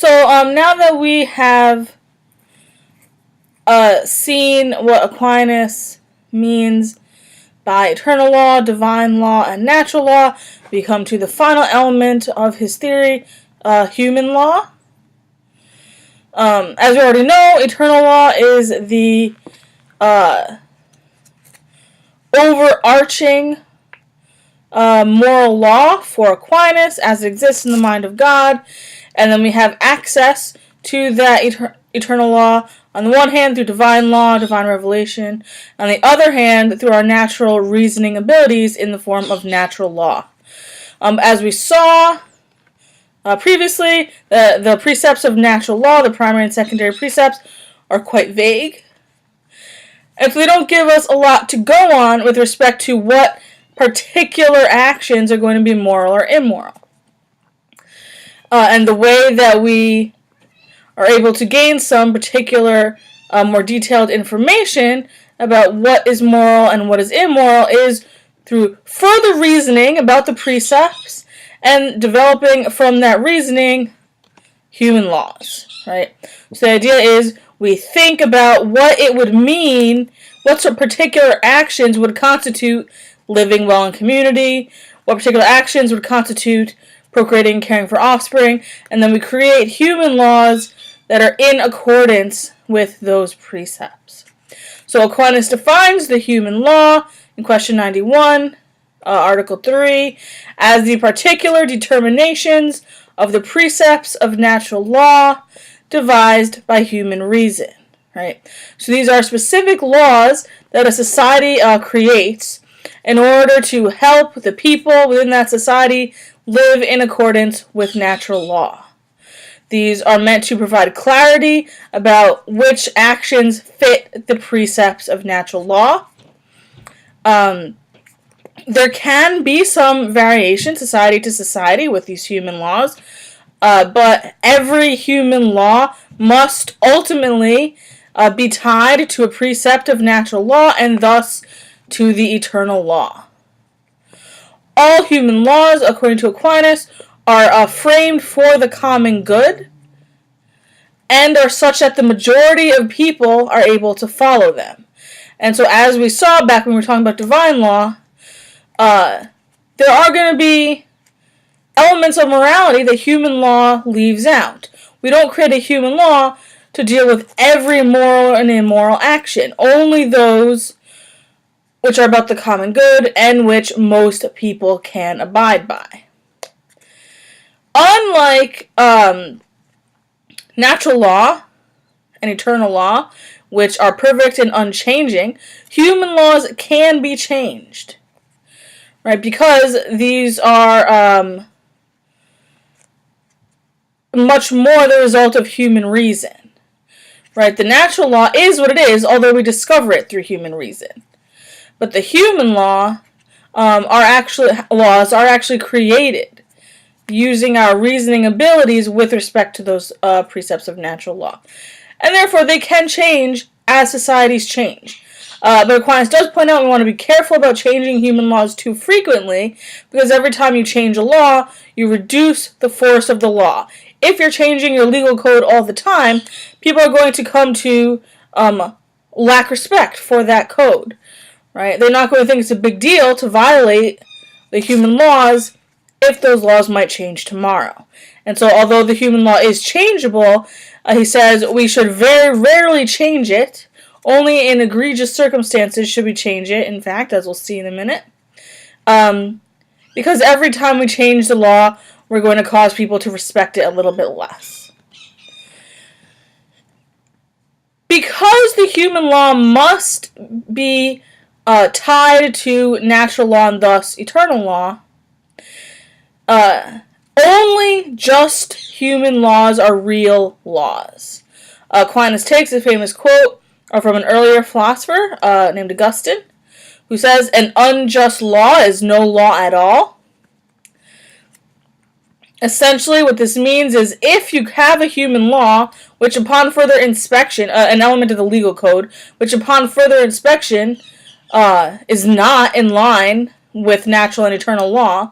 So now that we have seen what Aquinas means by eternal law, divine law, and natural law, we come to the final element of his theory, human law. As we already know, eternal law is the overarching moral law for Aquinas as it exists in the mind of God, and then we have access to that eternal law on the one hand through divine law, divine revelation, on the other hand through our natural reasoning abilities in the form of natural law. As we saw previously, the precepts of natural law, the primary and secondary precepts, are quite vague. And so they don't give us a lot to go on with respect to what particular actions are going to be moral or immoral. And the way that we are able to gain some particular more detailed information about what is moral and what is immoral is through further reasoning about the precepts and developing from that reasoning human laws, right? So the idea is we think about what it would mean, what sort of particular actions would constitute living well in community, what particular actions would constitute procreating and caring for offspring, and then we create human laws that are in accordance with those precepts. So Aquinas defines the human law in question 91, Article 3, as the particular determinations of the precepts of natural law devised by human reason, right? So these are specific laws that a society creates in order to help the people within that society live in accordance with natural law. These are meant to provide clarity about which actions fit the precepts of natural law. There can be some variation society to society with these human laws, but every human law must ultimately be tied to a precept of natural law and thus to the eternal law. All human laws, according to Aquinas, are framed for the common good and are such that the majority of people are able to follow them. And so as we saw back when we were talking about divine law, there are going to be elements of morality that human law leaves out. We don't create a human law to deal with every moral and immoral action, only those which are about the common good and which most people can abide by. Unlike natural law and eternal law, which are perfect and unchanging, human laws can be changed, right? Because these are much more the result of human reason, right? The natural law is what it is, although we discover it through human reason. But the human laws are actually created using our reasoning abilities with respect to those precepts of natural law. And therefore, they can change as societies change. But Aquinas does point out we want to be careful about changing human laws too frequently, because every time you change a law, you reduce the force of the law. If you're changing your legal code all the time, people are going to come to lack respect for that code. Right? They're not going to think it's a big deal to violate the human laws if those laws might change tomorrow. And so although the human law is changeable, he says we should very rarely change it. Only in egregious circumstances should we change it, in fact, as we'll see in a minute. Because every time we change the law, we're going to cause people to respect it a little bit less. Because the human law must be tied to natural law and thus eternal law, only just human laws are real laws. Aquinas takes a famous quote from an earlier philosopher named Augustine, who says, "An unjust law is no law at all." Essentially, what this means is if you have a human law, which upon further inspection, an element of the legal code, which upon further inspection is not in line with natural and eternal law,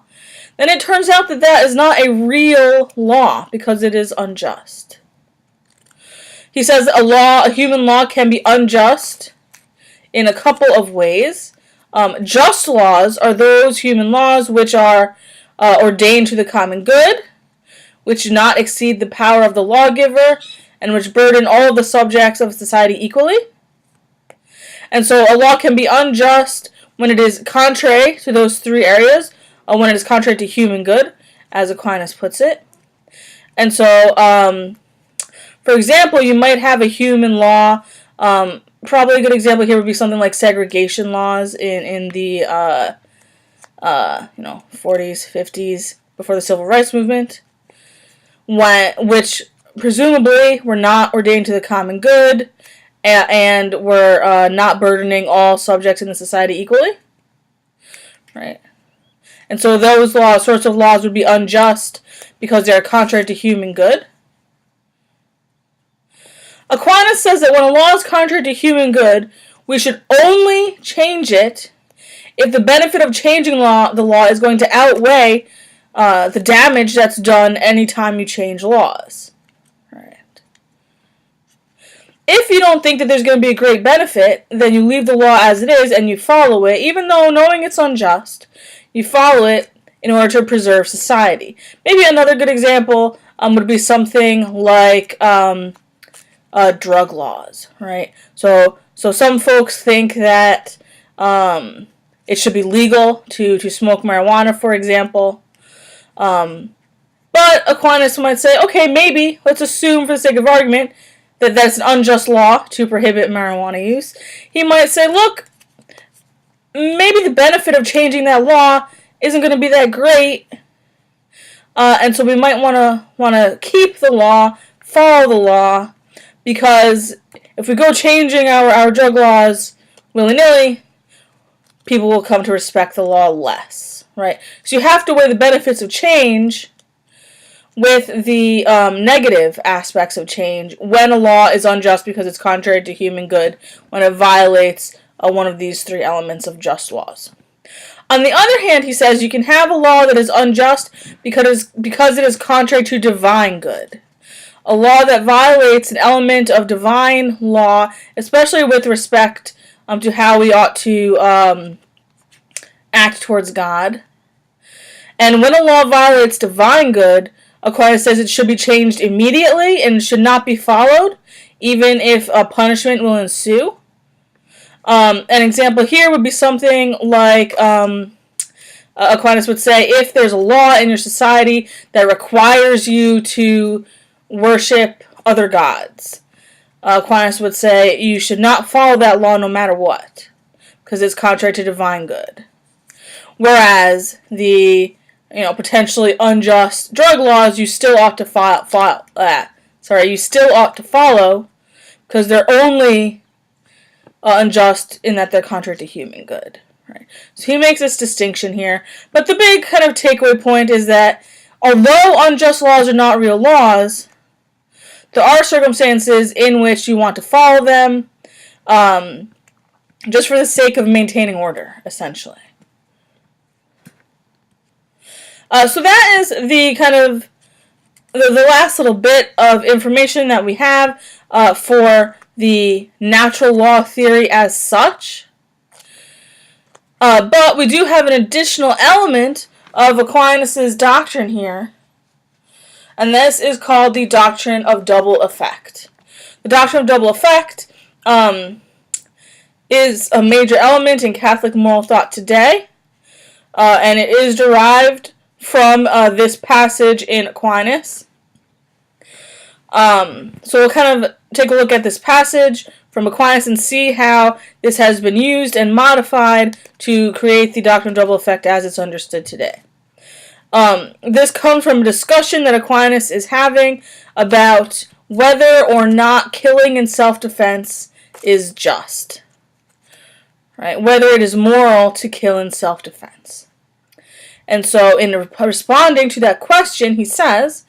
then it turns out that that is not a real law because it is unjust. He says a human law can be unjust in a couple of ways. Just laws are those human laws which are ordained to the common good, which do not exceed the power of the lawgiver, and which burden all of the subjects of society equally. And so a law can be unjust when it is contrary to those three areas, when it is contrary to human good, as Aquinas puts it. And so, for example, you might have a human law. Probably a good example here would be something like segregation laws in the 40s, 50s, before the Civil Rights Movement, which presumably were not ordained to the common good and were not burdening all subjects in the society equally. Right? And so those sorts of laws would be unjust because they are contrary to human good. Aquinas says that when a law is contrary to human good, we should only change it if the benefit of changing the law is going to outweigh the damage that's done anytime you change laws. Right. If you don't think that there's going to be a great benefit, then you leave the law as it is and you follow it, even though knowing it's unjust, you follow it in order to preserve society. Maybe another good example would be something like drug laws, right? So some folks think that it should be legal to smoke marijuana, for example. But Aquinas might say, okay, maybe, let's assume for the sake of argument that that's an unjust law to prohibit marijuana use. He might say, look, maybe the benefit of changing that law isn't going to be that great, and so we might want to keep the law, follow the law, because if we go changing our drug laws willy-nilly, people will come to respect the law less, right? So you have to weigh the benefits of change with the negative aspects of change when a law is unjust because it's contrary to human good, when it violates one of these three elements of just laws. On the other hand, he says you can have a law that is unjust because it is contrary to divine good. A law that violates an element of divine law, especially with respect to how we ought to act towards God. And when a law violates divine good, Aquinas says it should be changed immediately and should not be followed, even if a punishment will ensue. An example here would be something like Aquinas would say, if there's a law in your society that requires you to worship other gods, Aquinas would say you should not follow that law no matter what, because it's contrary to divine good. Whereas the potentially unjust drug laws you still ought to follow, because they're only unjust in that they're contrary to human good. Right? So he makes this distinction here. But the big kind of takeaway point is that although unjust laws are not real laws, there are circumstances in which you want to follow them just for the sake of maintaining order, essentially. So that is the kind of the last little bit of information that we have for the natural law theory as such. But we do have an additional element of Aquinas' doctrine here, and this is called the doctrine of double effect. The doctrine of double effect is a major element in Catholic moral thought today, and it is derived from this passage in Aquinas. So we'll kind of take a look at this passage from Aquinas and see how this has been used and modified to create the doctrine of double effect as it's understood today. This comes from a discussion that Aquinas is having about whether or not killing in self-defense is just. Right? Whether it is moral to kill in self-defense. And so in responding to that question, he says,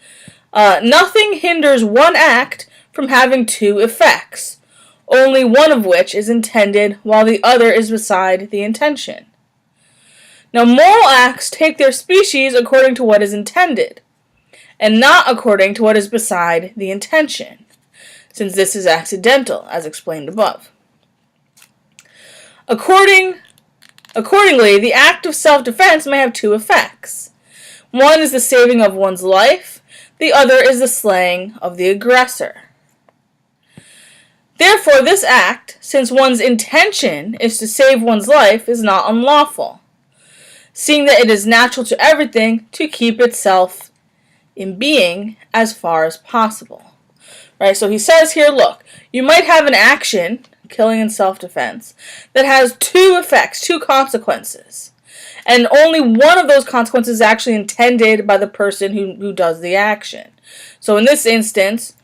nothing hinders one act from having two effects, only one of which is intended while the other is beside the intention. Now, moral acts take their species according to what is intended, and not according to what is beside the intention, since this is accidental, as explained above. Accordingly, the act of self-defense may have two effects. One is the saving of one's life, the other is the slaying of the aggressor. Therefore, this act, since one's intention is to save one's life, is not unlawful, seeing that it is natural to everything to keep itself in being as far as possible. Right? So he says here, look, you might have an action, killing in self-defense, that has two effects, two consequences. And only one of those consequences is actually intended by the person who does the action. So in this instance,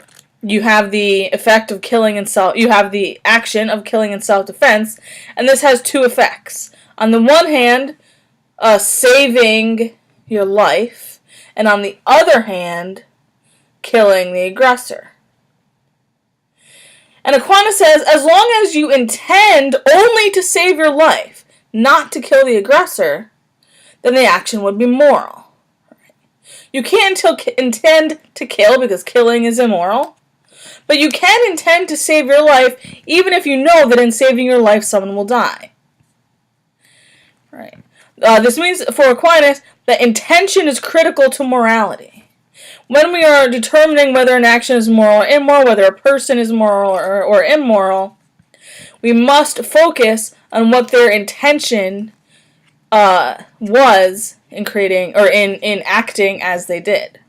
you have the effect of killing in you have the action of killing in self-defense, and this has two effects. On the one hand, saving your life, and on the other hand, killing the aggressor. And Aquinas says, as long as you intend only to save your life, not to kill the aggressor, then the action would be moral. You can't intend to kill because killing is immoral, but you can intend to save your life even if you know that in saving your life someone will die. Right. This means for Aquinas that intention is critical to morality. When we are determining whether an action is moral or immoral, whether a person is moral or immoral, we must focus on what their intention was in creating or in acting as they did.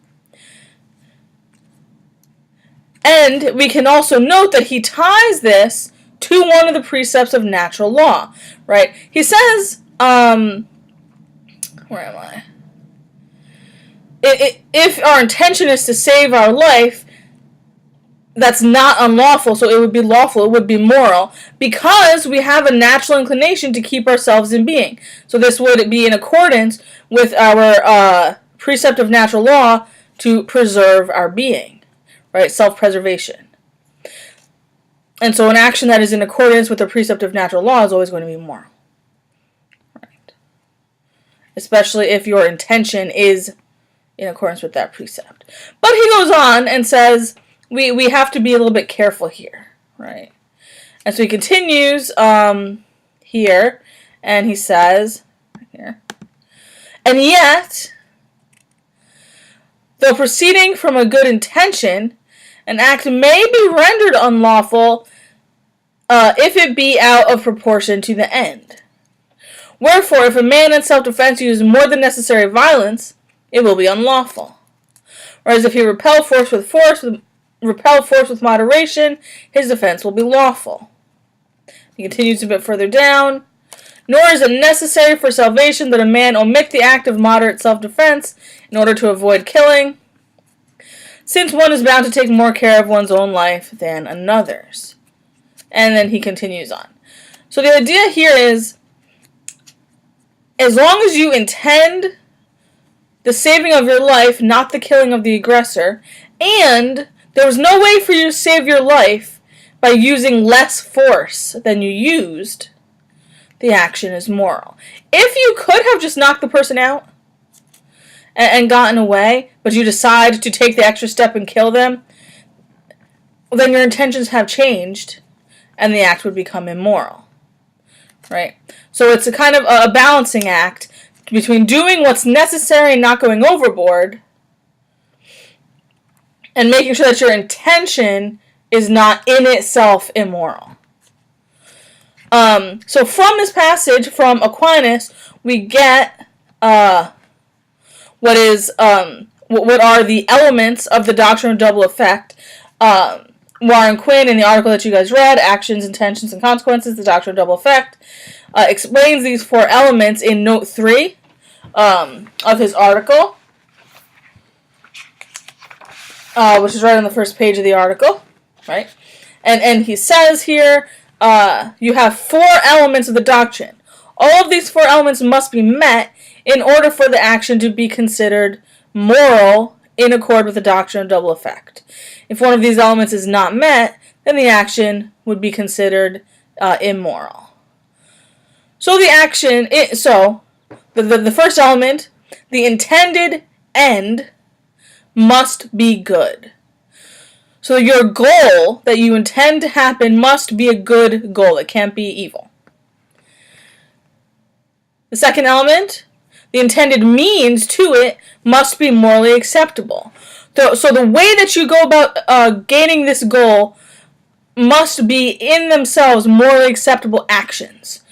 And we can also note that he ties this to one of the precepts of natural law, right? He says, where am I? If our intention is to save our life, that's not unlawful, so it would be lawful, it would be moral, because we have a natural inclination to keep ourselves in being. So this would be in accordance with our precept of natural law to preserve our being, right? Self-preservation. And so an action that is in accordance with the precept of natural law is always going to be moral. Right? Especially if your intention is in accordance with that precept. But he goes on and says, we have to be a little bit careful here, right? And so he continues here, and he says, here, and yet, though proceeding from a good intention, an act may be rendered unlawful if it be out of proportion to the end. Wherefore, if a man in self-defense uses more than necessary violence, it will be unlawful. Whereas if he repel force with moderation, his defense will be lawful. He continues a bit further down. Nor is it necessary for salvation that a man omit the act of moderate self-defense in order to avoid killing, since one is bound to take more care of one's own life than another's. And then he continues on. So the idea here is, as long as you intend the saving of your life, not the killing of the aggressor, and there was no way for you to save your life by using less force than you used, the action is moral. If you could have just knocked the person out and gotten away, but you decide to take the extra step and kill them, then your intentions have changed, and the act would become immoral. Right? So it's a kind of a balancing act between doing what's necessary and not going overboard, and making sure that your intention is not in itself immoral. So from this passage from Aquinas, we get what are the elements of the doctrine of double effect. Warren Quinn, in the article that you guys read, Actions, Intentions, and Consequences, the doctrine of double effect, explains these four elements in note 3 of his article, which is right on the first page of the article, right? And he says here, you have 4 elements of the doctrine. All of these 4 elements must be met in order for the action to be considered moral in accord with the doctrine of double effect. If one of these elements is not met, then the action would be considered immoral. So the first element, the intended end must be good. So your goal that you intend to happen must be a good goal. It can't be evil. The second element, the intended means to it must be morally acceptable. So the way that you go about gaining this goal must be in themselves morally acceptable actions.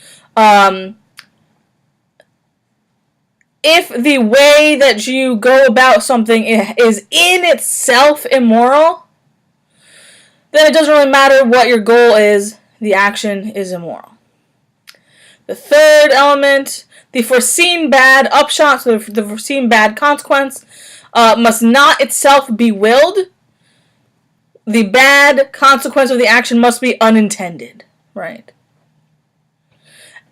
If the way that you go about something is in itself immoral, then it doesn't really matter what your goal is, the action is immoral. The third element, the foreseen bad upshot, so the foreseen bad consequence, must not itself be willed. The bad consequence of the action must be unintended, right?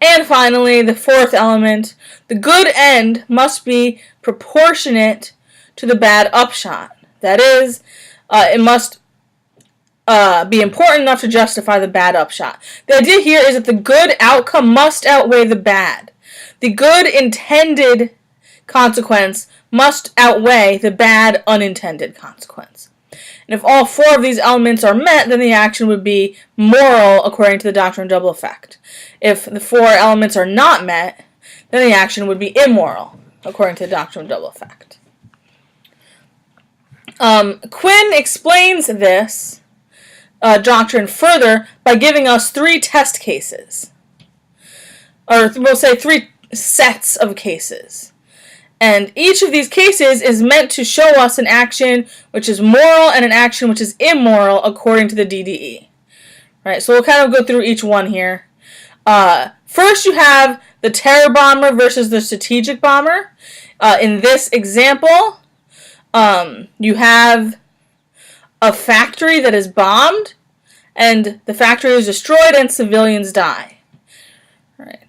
And finally, the fourth element, the good end must be proportionate to the bad upshot. That is, it must be important enough to justify the bad upshot. The idea here is that the good outcome must outweigh the bad. The good intended consequence must outweigh the bad unintended consequence. And if all four of these elements are met, then the action would be moral according to the doctrine of double effect. If the four elements are not met, then the action would be immoral according to the doctrine of double effect. Quinn explains this doctrine further by giving us three test cases. Or we'll say three sets of cases. And each of these cases is meant to show us an action which is moral and an action which is immoral according to the DDE. Right, so we'll kind of go through each one here. First you have the terror bomber versus the strategic bomber. In this example, you have a factory that is bombed, and the factory is destroyed and civilians die. Right.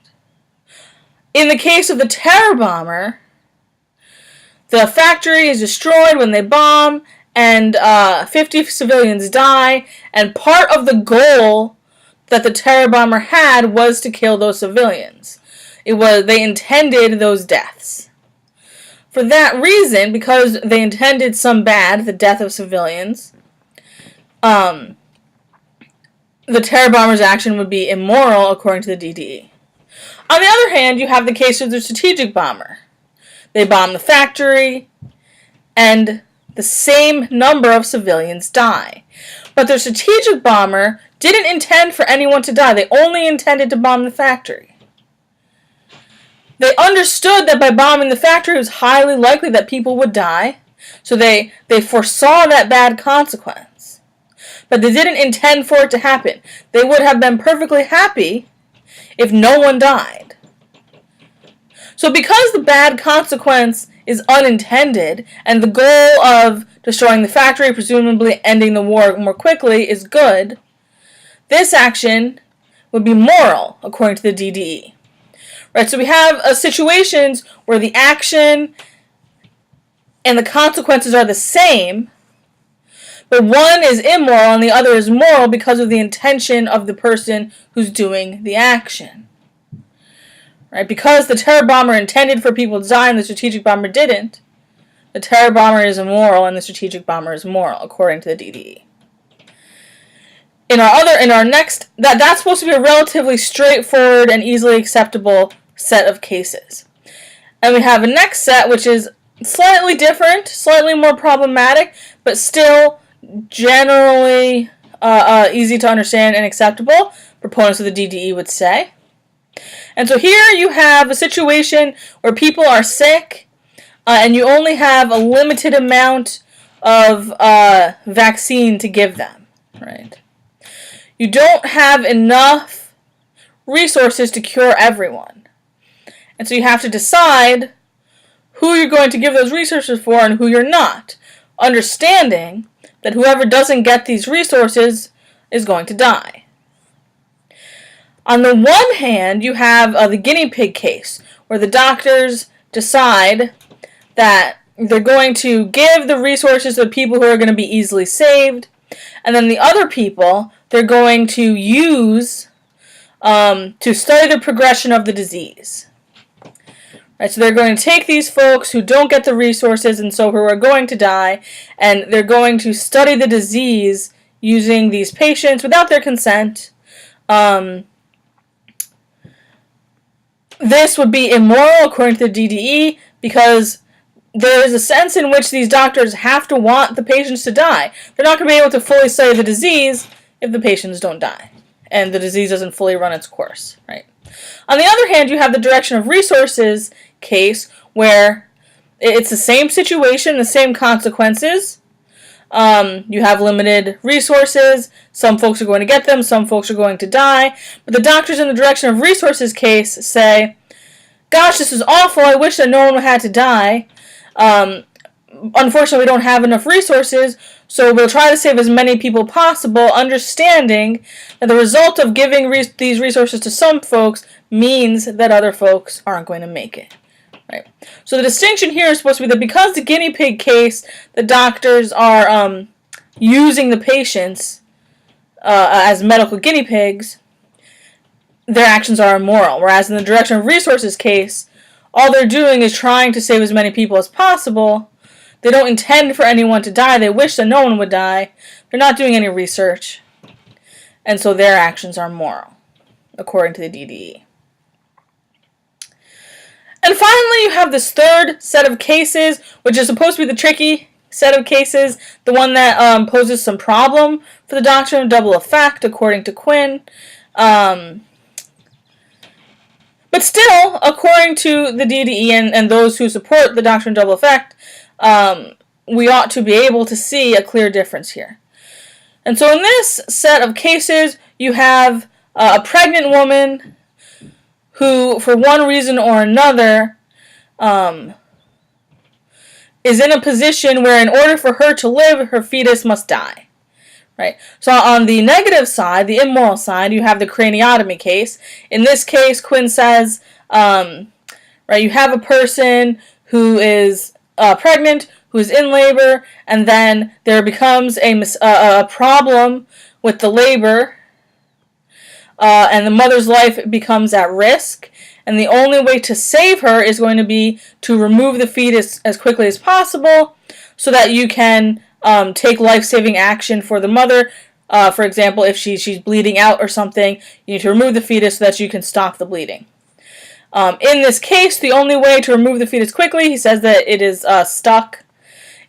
In the case of the terror bomber, the factory is destroyed when they bomb, and 50 civilians die, and part of the goal that the terror bomber had was to kill those civilians. They intended those deaths. For that reason, because they intended some bad, the death of civilians, the terror bomber's action would be immoral according to the DDE. On the other hand, you have the case of the strategic bomber. They bomb the factory, and the same number of civilians die. But the strategic bomber didn't intend for anyone to die. They only intended to bomb the factory. They understood that by bombing the factory, it was highly likely that people would die, so they foresaw that bad consequence. But they didn't intend for it to happen. They would have been perfectly happy if no one died. So because the bad consequence is unintended, and the goal of destroying the factory, presumably ending the war more quickly, is good, this action would be moral, according to the DDE. Right, so we have situations where the action and the consequences are the same, but one is immoral and the other is moral because of the intention of the person who's doing the action. Right? Because the terror bomber intended for people to die and the strategic bomber didn't, the terror bomber is immoral and the strategic bomber is moral, according to the DDE. That's supposed to be a relatively straightforward and easily acceptable set of cases. And we have a next set which is slightly different, slightly more problematic, but still generally easy to understand and acceptable, proponents of the DDE would say. And so here you have a situation where people are sick, and you only have a limited amount of vaccine to give them, right? You don't have enough resources to cure everyone. And so you have to decide who you're going to give those resources for and who you're not, understanding that whoever doesn't get these resources is going to die. On the one hand, you have the guinea pig case, where the doctors decide that they're going to give the resources to the people who are going to be easily saved, and then the other people they're going to use to study the progression of the disease. Right, so they're going to take these folks who don't get the resources and so who are going to die, and they're going to study the disease using these patients without their consent. This would be immoral according to the DDE because there is a sense in which these doctors have to want the patients to die. They're not going to be able to fully study the disease if the patients don't die and the disease doesn't fully run its course, right? On the other hand, you have the direction of resources case where it's the same situation, the same consequences. You have limited resources. Some folks are going to get them. Some folks are going to die. But the doctors in the direction of resources case say, gosh, this is awful. I wish that no one had to die. Unfortunately, we don't have enough resources, so we'll try to save as many people possible, understanding that the result of giving these resources to some folks means that other folks aren't going to make it. Right. So the distinction here is supposed to be that because the guinea pig case, the doctors are using the patients as medical guinea pigs, their actions are immoral. Whereas in the direction of resources case, all they're doing is trying to save as many people as possible. They don't intend for anyone to die. They wish that no one would die. They're not doing any research. And so their actions are moral, according to the DDE. And finally, you have this third set of cases, which is supposed to be the tricky set of cases, the one that poses some problem for the doctrine of double effect, according to Quinn. But still, according to the DDE and those who support the doctrine of double effect, we ought to be able to see a clear difference here. And so in this set of cases, you have a pregnant woman who, for one reason or another, is in a position where in order for her to live, her fetus must die. Right? So on the negative side, the immoral side, you have the craniotomy case. In this case, Quinn says, right, you have a person who is pregnant, who is in labor, and then there becomes a problem with the labor, and the mother's life becomes at risk, and the only way to save her is going to be to remove the fetus as quickly as possible so that you can take life-saving action for the mother. For example, if she's bleeding out or something, you need to remove the fetus so that you can stop the bleeding. In this case, the only way to remove the fetus quickly, he says that it is stuck,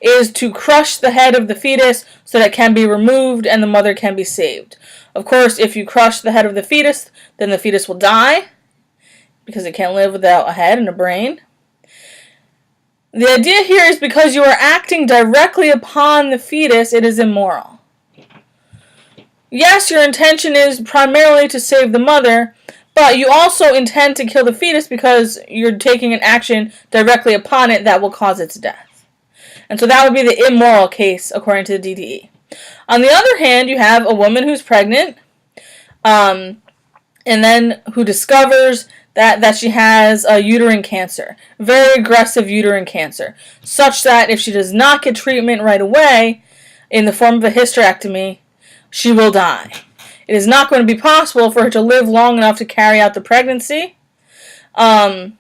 is to crush the head of the fetus so that it can be removed and the mother can be saved. Of course, if you crush the head of the fetus, then the fetus will die because it can't live without a head and a brain. The idea here is because you are acting directly upon the fetus, it is immoral. Yes, your intention is primarily to save the mother, but you also intend to kill the fetus because you're taking an action directly upon it that will cause its death. And so that would be the immoral case, according to the DDE. On the other hand, you have a woman who's pregnant, and then who discovers that she has a uterine cancer, very aggressive uterine cancer, such that if she does not get treatment right away, in the form of a hysterectomy, she will die. It is not going to be possible for her to live long enough to carry out the pregnancy, and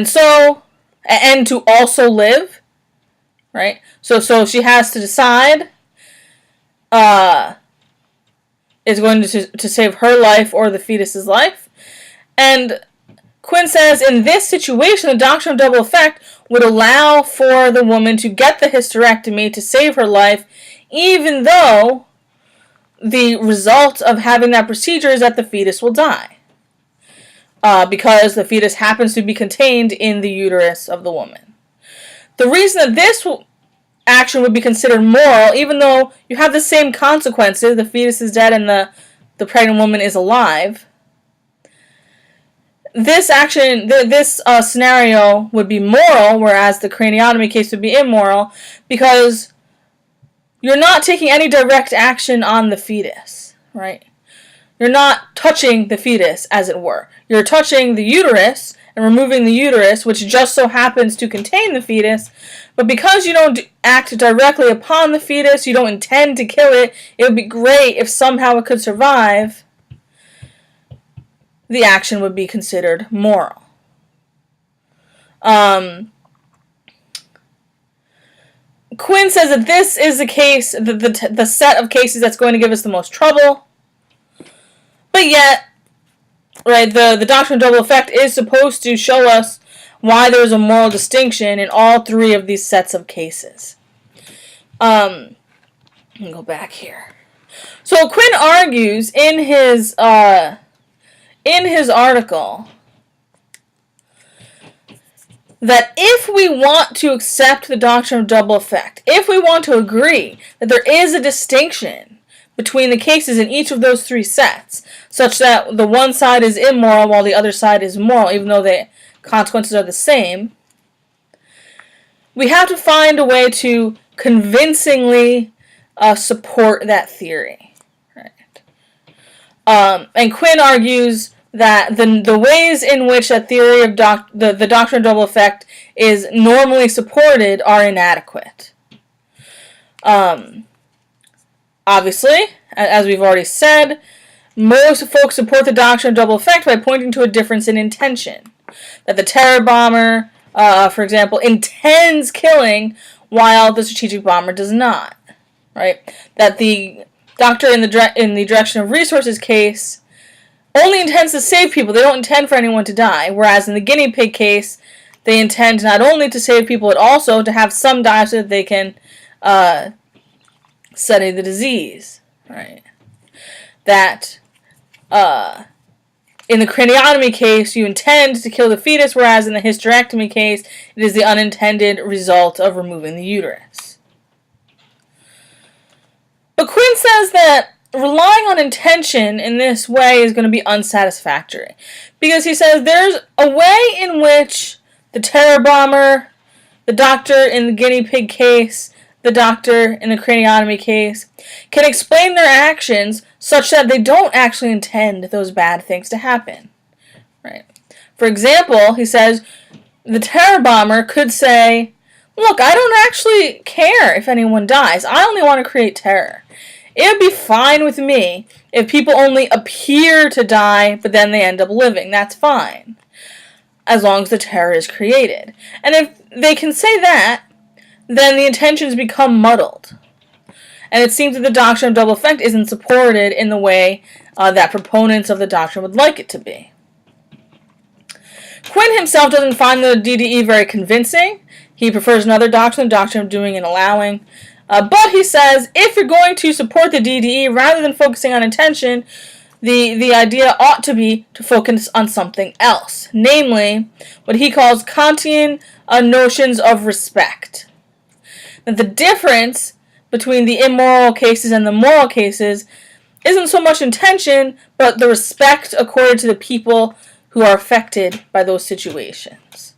to also live. Right? So she has to decide is going to save her life or the fetus's life. And Quinn says in this situation, the doctrine of double effect would allow for the woman to get the hysterectomy to save her life, even though the result of having that procedure is that the fetus will die. Because the fetus happens to be contained in the uterus of the woman. The reason that this action would be considered moral, even though you have the same consequences, the fetus is dead and the pregnant woman is alive, this scenario would be moral, whereas the craniotomy case would be immoral, because you're not taking any direct action on the fetus, right? You're not touching the fetus, as it were. You're touching the uterus and removing the uterus, which just so happens to contain the fetus, but because you don't act directly upon the fetus, you don't intend to kill it, it would be great if somehow it could survive, the action would be considered moral. Quinn says that this is the case, the set of cases that's going to give us the most trouble. But yet, right, the doctrine of double effect is supposed to show us why there's a moral distinction in all three of these sets of cases. Let me go back here. So Quinn argues in his article that if we want to accept the doctrine of double effect, if we want to agree that there is a distinction between the cases in each of those three sets, such that the one side is immoral while the other side is moral, even though the consequences are the same, we have to find a way to convincingly support that theory. Right? And Quinn argues that the ways in which a theory of the doctrine of double effect is normally supported are inadequate. Obviously, as we've already said, most folks support the doctrine of double effect by pointing to a difference in intention. That the terror bomber, for example, intends killing while the strategic bomber does not. Right? That the doctor in the direction of resources case only intends to save people. They don't intend for anyone to die. Whereas in the guinea pig case, they intend not only to save people, but also to have some die so that they can study the disease. Right? That in the craniotomy case, you intend to kill the fetus, whereas in the hysterectomy case, it is the unintended result of removing the uterus. But Quinn says that relying on intention in this way is going to be unsatisfactory. Because he says there's a way in which the terror bomber, the doctor in the guinea pig case, the doctor in the craniotomy case, can explain their actions such that they don't actually intend those bad things to happen. Right? For example, he says, the terror bomber could say, look, I don't actually care if anyone dies. I only want to create terror. It would be fine with me if people only appear to die, but then they end up living. That's fine. As long as the terror is created. And if they can say that, then the intentions become muddled. And it seems that the doctrine of double effect isn't supported in the way that proponents of the doctrine would like it to be. Quinn himself doesn't find the DDE very convincing. He prefers another doctrine, the doctrine of doing and allowing. But he says, if you're going to support the DDE, rather than focusing on intention, the idea ought to be to focus on something else. Namely, what he calls Kantian notions of respect. That the difference between the immoral cases and the moral cases isn't so much intention, but the respect accorded to the people who are affected by those situations.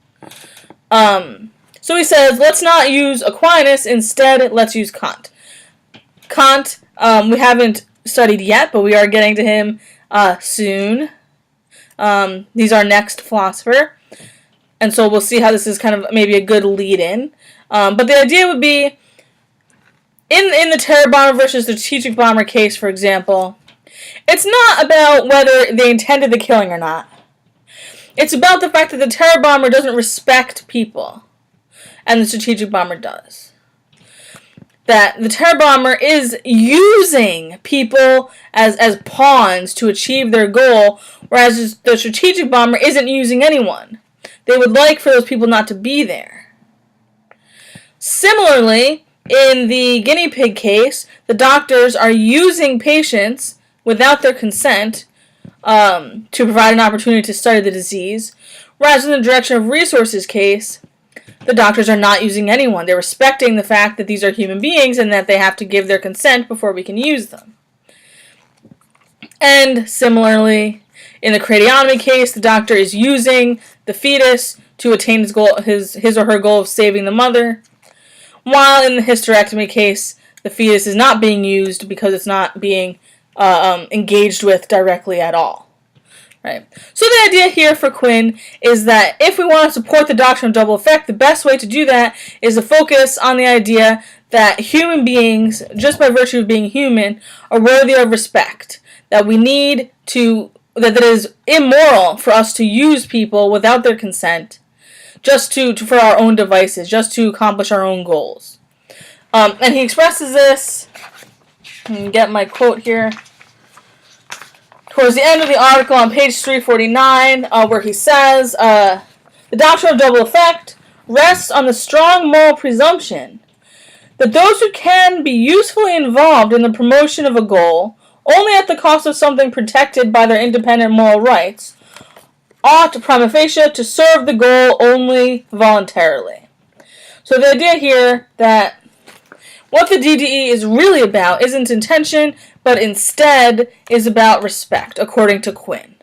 So he says, let's not use Aquinas, instead let's use Kant. Kant, we haven't studied yet, but we are getting to him soon. He's our next philosopher. And so we'll see how this is kind of maybe a good lead-in. But the idea would be, in the terror bomber versus the strategic bomber case, for example, it's not about whether they intended the killing or not. It's about the fact that the terror bomber doesn't respect people, and the strategic bomber does. That the terror bomber is using people as pawns to achieve their goal, whereas the strategic bomber isn't using anyone. They would like for those people not to be there. Similarly, in the guinea pig case, the doctors are using patients without their consent to provide an opportunity to study the disease, whereas in the direction of resources case, the doctors are not using anyone. They're respecting the fact that these are human beings and that they have to give their consent before we can use them. And similarly, in the craniotomy case, the doctor is using the fetus to attain his or her goal of saving the mother, while in the hysterectomy case, the fetus is not being used because it's not being engaged with directly at all. Right. So the idea here for Quinn is that if we want to support the doctrine of double effect, the best way to do that is to focus on the idea that human beings, just by virtue of being human, are worthy of respect. That we need to, that it is immoral for us to use people without their consent just for our own devices, just to accomplish our own goals. And he expresses this, let me get my quote here, towards the end of the article on page 349, where he says, the doctrine of double effect rests on the strong moral presumption that those who can be usefully involved in the promotion of a goal, only at the cost of something protected by their independent moral rights, ought prima facie to serve the goal only voluntarily. So the idea here that what the DDE is really about isn't intention, but instead is about respect, according to Quinn.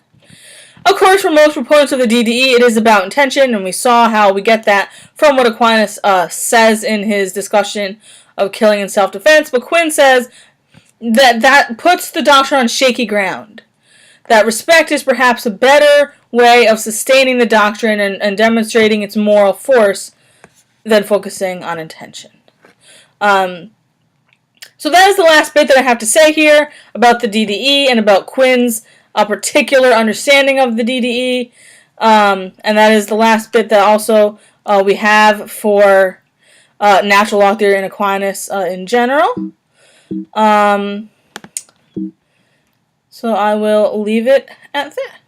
Of course, for most proponents of the DDE, it is about intention, and we saw how we get that from what Aquinas says in his discussion of killing in self-defense, but Quinn says that puts the doctrine on shaky ground. That respect is perhaps a better way of sustaining the doctrine and demonstrating its moral force than focusing on intention. So that is the last bit that I have to say here about the DDE and about Quinn's particular understanding of the DDE. And that is the last bit that also we have for natural law theory and Aquinas in general. So I will leave it at that.